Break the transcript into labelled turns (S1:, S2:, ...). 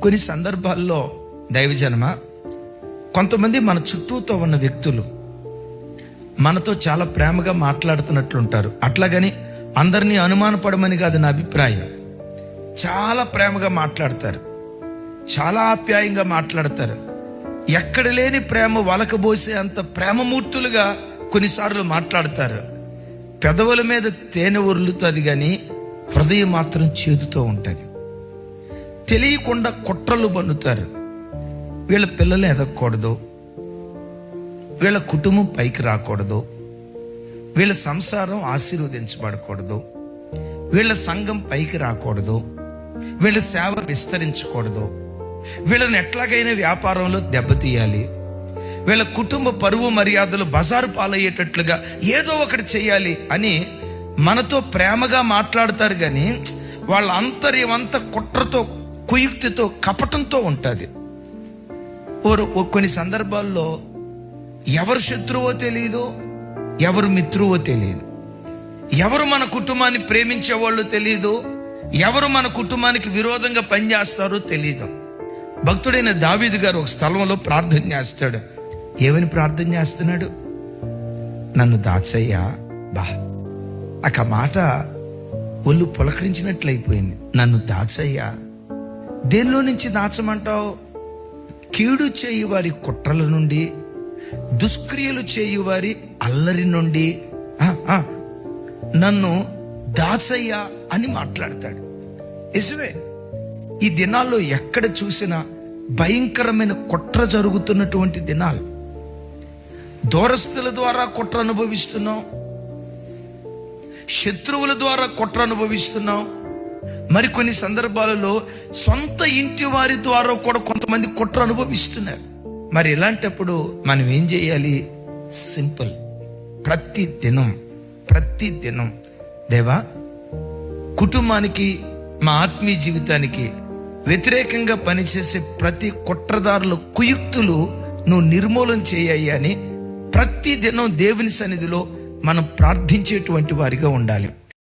S1: కొన్ని సందర్భాల్లో దైవజనమ, కొంతమంది మన చుట్టూతో ఉన్న వ్యక్తులు మనతో చాలా ప్రేమగా మాట్లాడుతున్నట్లుంటారు. అట్లాగని అందరినీ అనుమానపడమని కాదు నా అభిప్రాయం. చాలా ప్రేమగా మాట్లాడతారు, చాలా ఆప్యాయంగా మాట్లాడతారు. ఎక్కడ లేని ప్రేమ వలకబోసే అంత ప్రేమమూర్తులుగా కొన్నిసార్లు మాట్లాడతారు. పెదవుల మీద తేనె ఉరులుతుంది కానీ హృదయం మాత్రం చేదుతో ఉంటుంది. తెలియకుండా కుట్రలు పన్నుతారు. వీళ్ళ పిల్లలు ఎదగకూడదు, వీళ్ళ కుటుంబం పైకి రాకూడదు, వీళ్ళ సంసారం ఆశీర్వదించబడకూడదు, వీళ్ళ సంఘం పైకి రాకూడదు, వీళ్ళ సేవ విస్తరించకూడదు, వీళ్ళని ఎట్లాగైనా వ్యాపారంలో దెబ్బతీయాలి, వీళ్ళ కుటుంబ పరువు మర్యాదలు బజారు పాలయ్యేటట్లుగా ఏదో ఒకటి చేయాలి అని మనతో ప్రేమగా మాట్లాడతారు. కానీ వాళ్ళ అంతర్యం అంతా కుట్రతో, కుయుక్తితో, కపటంతో ఉంటుంది. కొన్ని సందర్భాల్లో ఎవరు శత్రువో తెలియదు, ఎవరు మిత్రువో తెలియదు, ఎవరు మన కుటుంబాన్ని ప్రేమించేవాళ్ళు తెలియదు, ఎవరు మన కుటుంబానికి విరోధంగా పనిచేస్తారో తెలియదు. భక్తుడైన దావీదు గారు ఒక స్థలంలో ప్రార్థన చేస్తాడు. ఏమని ప్రార్థన చేస్తున్నాడు? నన్ను దాచయ్యా. నాకు ఆ మాట ఒళ్ళు పులకరించినట్లయిపోయింది. నన్ను దాచయ్యా. దేనిలో నుంచి దాచమంటావు? కీడు చేయువారి కుట్రల నుండి, దుష్క్రియలు చేయువారి అల్లరి నుండి నన్ను దాచయ్యా అని మాట్లాడతాడు. నిజమే, ఈ దినాల్లో ఎక్కడ చూసినా భయంకరమైన కుట్ర జరుగుతున్నటువంటి దినాలు. దూరస్తుల ద్వారా కుట్ర అనుభవిస్తున్నాం, శత్రువుల ద్వారా కుట్ర అనుభవిస్తున్నాం. మరికొన్ని సందర్భాలలో సొంత ఇంటి వారి ద్వారా కూడా కొంతమంది కుట్ర అనుభవిస్తున్నారు. మరి ఇలాంటప్పుడు మనం ఏం చేయాలి? సింపుల్. ప్రతి దినం దేవా, కుటుంబానికి, మా ఆత్మీయ జీవితానికి వ్యతిరేకంగా పనిచేసే ప్రతి కుట్రదారుల కుయుక్తులు నువ్వు నిర్మూలన చేయాలి అని ప్రతి దినం దేవుని సన్నిధిలో మనం ప్రార్థించేటువంటి వారిగా ఉండాలి.